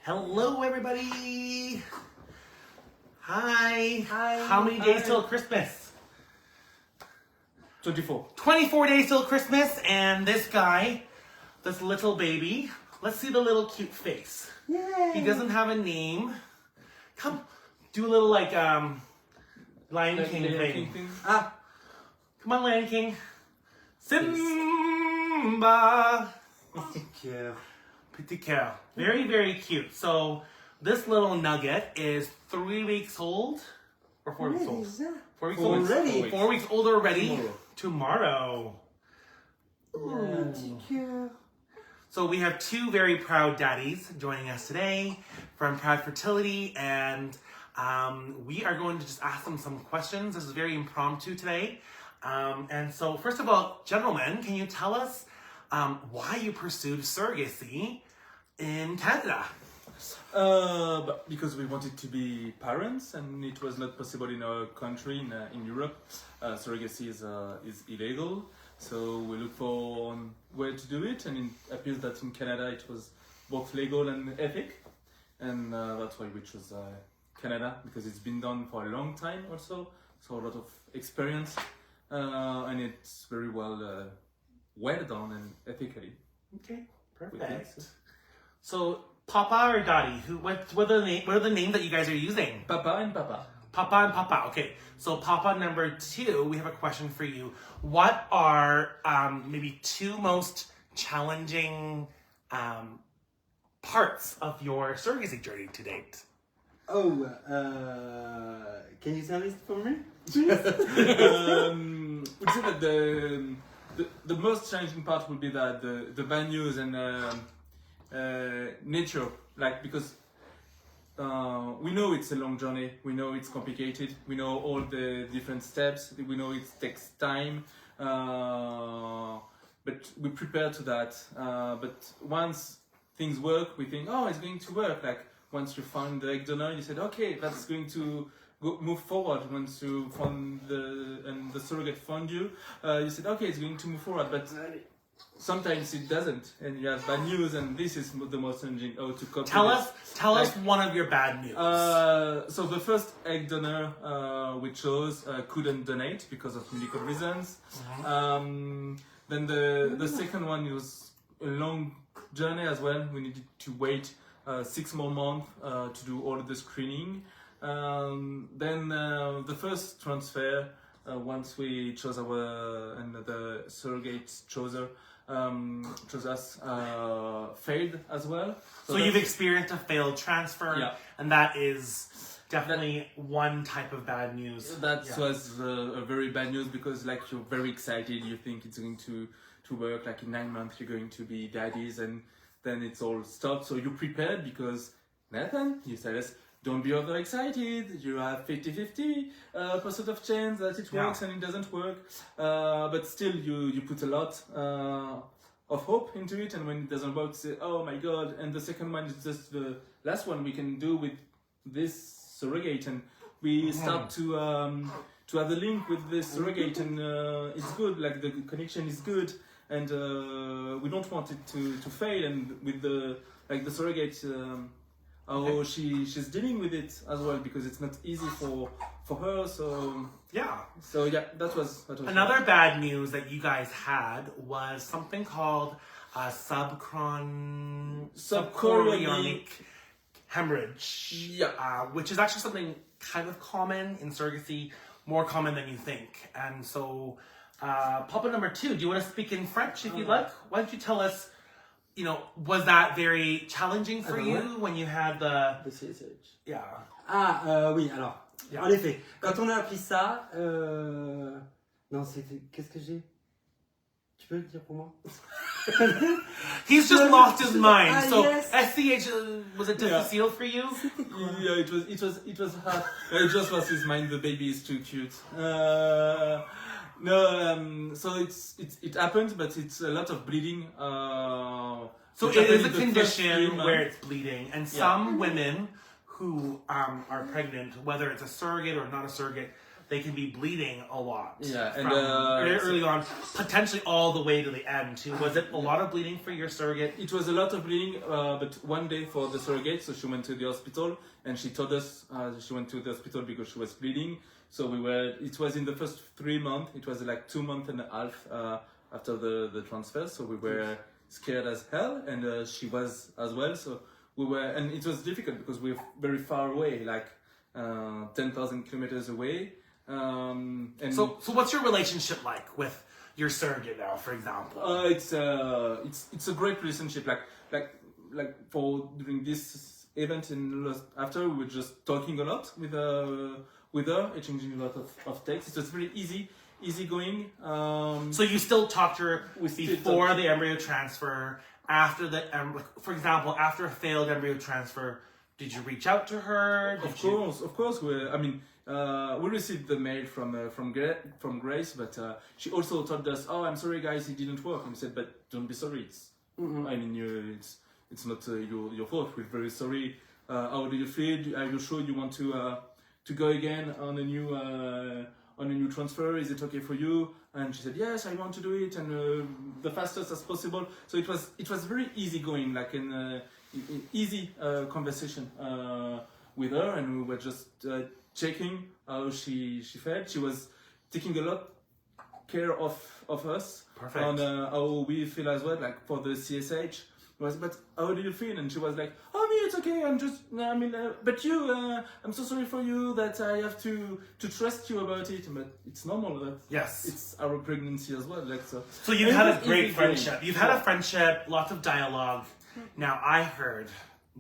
Hello, everybody. Hi. Hi. How many days till Christmas? 24. 24 days till Christmas, and this guy, this little baby, let's see the little cute face. Yay. He doesn't have a name. Come, do a little like Lion King thing. Ah. Come on, Lion King. Simba. Petit cœur. Very, very cute. So this little nugget is 3 weeks old. Or 4 weeks old. 4 weeks old. Already? 4 weeks old already. Tomorrow. Ooh. So we have two very proud daddies joining us today from Proud Fertility, and we are going to just ask them some questions. This is very impromptu today. And so first of all, gentlemen, can you tell us why you pursued surrogacy in Canada? Because we wanted to be parents, and it was not possible in our country, in Europe. Surrogacy is illegal, so we looked for where to do it, and it appears that in Canada it was both legal and ethic, and that's why we chose Canada, because it's been done for a long time also, so a lot of experience, and it's very well done and ethically. Okay, perfect. So Papa or Daddy? What are the names that you guys are using? Papa and Papa. Papa and Papa. Okay. So Papa number 2, we have a question for you. What are maybe 2 most challenging parts of your surrogacy journey to date? Oh, can you tell it for me? Would say that the most challenging part would be that the venues and nature, like, because we know it's a long journey, we know it's complicated, we know all the different steps, we know it takes time, but we prepare to that. But once things work, we think, oh, it's going to work. Like, once you find the egg donor, you said, okay, that's going to move forward. Once you found the surrogate found you, you said, okay, it's going to move forward. But sometimes it doesn't, and you have bad news, and this is the most challenging. Oh, to cope. Tell us one of your bad news. So the first egg donor we chose couldn't donate because of medical reasons. Then the second one, it was a long journey as well. We needed to wait 6 more months to do all of the screening. Then the first transfer, once we chose and the surrogate chose us, failed as well. So you've experienced a failed transfer, Yeah. and that is definitely one type of bad news. That was a very bad news, because like, you're very excited, you think it's going to work, like in 9 months you're going to be daddies, and then it's all stopped. So you prepared, because Nathan, you said us, don't be overexcited, you have 50-50% of chance that it works and it doesn't work, but still you put a lot of hope into it, and when it doesn't work, say, oh my god. And the second one is just the last one we can do with this surrogate, and we start to have the link with this surrogate, and it's good, like the connection is good, and we don't want it to fail. And with the surrogate, she's dealing with it as well, because it's not easy for her. So that was another bad news that you guys had was something called subchorionic hemorrhage. Which is actually something kind of common in surrogacy, more common than you think. And so Papa number 2, do you want to speak in French if you'd like? Why don't you tell us, was that very challenging for you when you had the CSH. Yeah. Oui, alors, en effet, quand on a appris ça, non, c'était, qu'est-ce que j'ai? Tu peux le dire pour moi? He's just lost his mind. So yes. SCH, was it difficile for you? Yeah, it was hard. It just lost his mind. The baby is too cute. So it happened, but it's a lot of bleeding. So it is a condition where it's bleeding, and some women who are pregnant, whether it's a surrogate or not a surrogate, they can be bleeding a lot. Yeah, and, from early on, potentially all the way to the end too. Was it a lot of bleeding for your surrogate? It was a lot of bleeding, but one day for the surrogate, so she went to the hospital and she told us she went to the hospital because she was bleeding. So it was in the first 3 months, it was like 2 months and a half after the transfer, so we were scared as hell, and she was as well, so and it was difficult because we were very far away, like 10,000 kilometers away. And so what's your relationship like with your surrogate now, for example? It's a great relationship. Like for during this event after we were just talking a lot with her, exchanging a lot of texts. It was very easy going. So you still talk to her before the embryo transfer, after for example, after a failed embryo transfer. Did you reach out to her? Of course. We received the mail from Grace, but she also told us, "Oh, I'm sorry, guys, it didn't work." And we said, "But don't be sorry. I mean, it's not your fault. We're very sorry. How do you feel? Are you sure you want to go again on a new transfer? Is it okay for you?" And she said, "Yes, I want to do it, and the fastest as possible." So it was very easy going, like an easy conversation with her, and we were just checking how she felt. She was taking a lot care of us. Perfect. On how we feel as well, like for the CSH. But how do you feel? And she was like, "Oh, me, it's okay. But you, I'm so sorry for you that I have to trust you about it. But it's normal. That yes, it's our pregnancy as well. Like so. So you've had a great friendship. You've had a friendship, lots of dialogue. Now I heard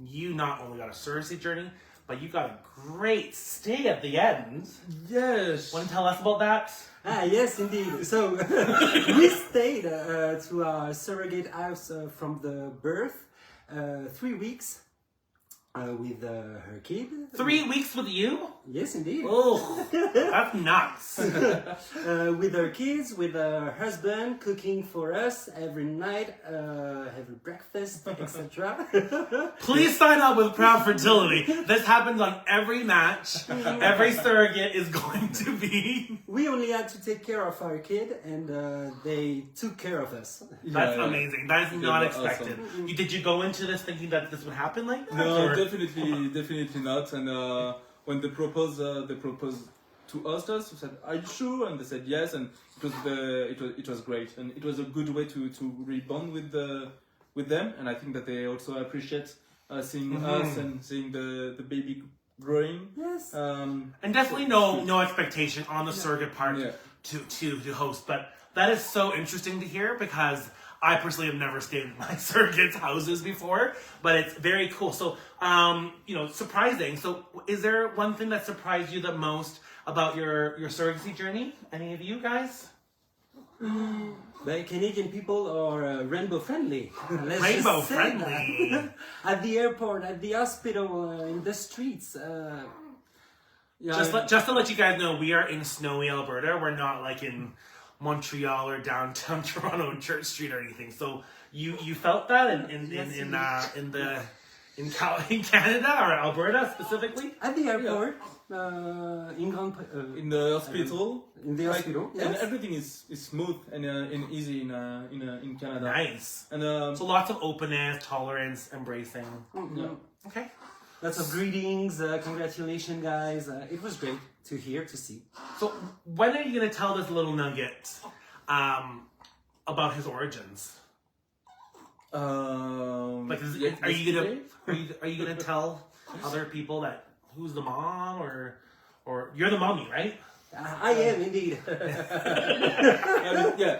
you not only got a surrogacy journey, but you got a great stay at the end. Yes. Want to tell us about that? Yes, indeed. So we stayed to our surrogate house from the birth, 3 weeks with her kid. 3 weeks with you? Yes, indeed. Oh, that's nuts. With her kids, with her husband, cooking for us every night, every breakfast, etc. Please sign up with Proud Fertility. This happens on every match. Every surrogate is going to be. We only had to take care of our kid, and they took care of us. That's amazing. That is not expected. Awesome. Did you go into this thinking that this would happen like that? No, or? definitely not. And when they proposed to us, we said, "Are you sure?" And they said yes, and it was great, and it was a good way to rebond with them, and I think that they also appreciate seeing us and seeing the baby growing. Yes. And definitely no expectation on the surrogate part to host, but that is so interesting to hear because I personally have never stayed in my surrogates' houses before, but it's very cool. So, surprising. So, is there one thing that surprised you the most about your surrogacy journey? Any of you guys? But Canadian people are rainbow friendly. Rainbow friendly. At the airport, at the hospital, in the streets. Just to let you guys know, we are in snowy Alberta. We're not like in Montreal or downtown Toronto and Church Street or anything. So you felt that in Canada or Alberta specifically? At the airport, in the hospital. In the hospital, yes. And everything is smooth and easy in Canada. Nice. And so lots of openness, tolerance, embracing. Mm-hmm. Okay. Lots of greetings, congratulations, guys. It was great to hear, to see. So when are you going to tell this little nugget about his origins? Are you gonna tell other people that who's the mom or you're the mommy, right? I am indeed.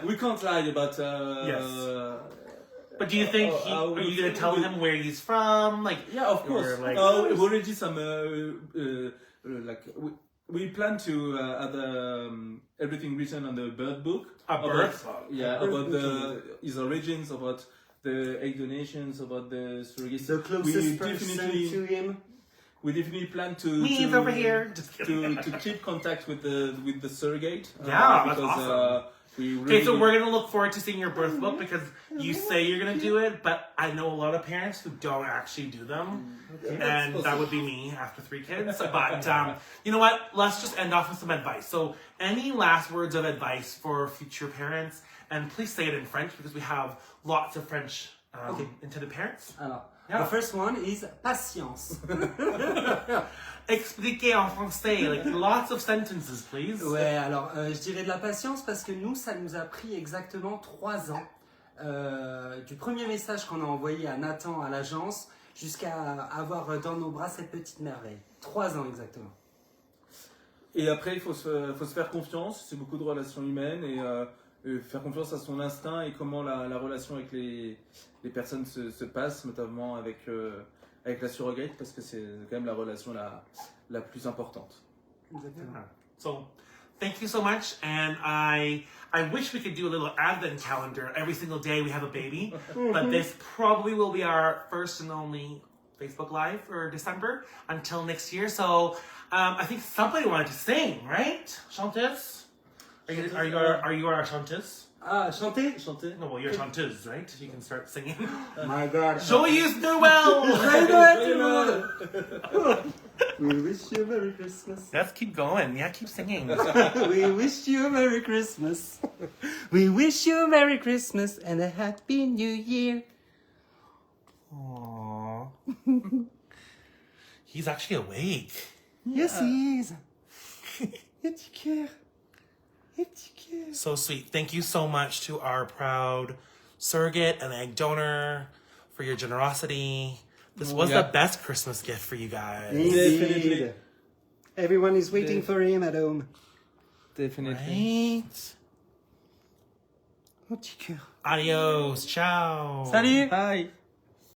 We can't lie about. Yes. But do you think are you gonna tell him where he's from? Of course. Like, we've already some we plan to have everything written on the birth book. Birth book. Yeah, about his origins, about the egg donations, about the surrogacy. The closest person to him. We definitely plan to Me's over here. Just to keep contact with the surrogate. Yeah, because that's awesome. Okay, so we're gonna look forward to seeing your birth book because you say you're gonna do it, but I know a lot of parents who don't actually do them, and that would be me after 3 kids. But you know what? Let's just end off with some advice. So, any last words of advice for future parents? And please say it in French because we have lots of French intended parents. Alors, Yeah. the first one is patience. Expliquez en français, like lots of sentences, please. Ouais, alors je dirais de la patience parce que nous, ça nous a pris exactement 3 ans. Du premier message qu'on a envoyé à Nathan à l'agence jusqu'à avoir dans nos bras cette petite merveille. 3 ans exactement. Et après, il faut se faire confiance. C'est beaucoup de relations humaines et faire confiance à son instinct et comment la relation avec les personnes se passe, notamment avec la surrogate, parce que c'est quand même la relation la plus importante. Exactement. So, thank you so much, and I wish we could do a little advent calendar every single day we have a baby, but this probably will be our first and only Facebook Live for December until next year. So, I think somebody wanted to sing, right? Chanteuse? Are you our chanteuse? Ah, chanter? No, well, you're chanteuse, right? You can start singing. My God. Joyeux Noël! Joyeux Noël tout le monde! We wish you a Merry Christmas. Let's keep going. Yeah, keep singing. We wish you a Merry Christmas. We wish you a Merry Christmas and a Happy New Year. Aww. He's actually awake. Yes, he is. It's care. So sweet. Thank you so much to our proud surrogate and egg donor for your generosity. This was the best Christmas gift for you guys. Indeed. Everyone is waiting for him at home. Definitely. Right? Oh, petit cœur. Adios. Ciao. Salut. Bye.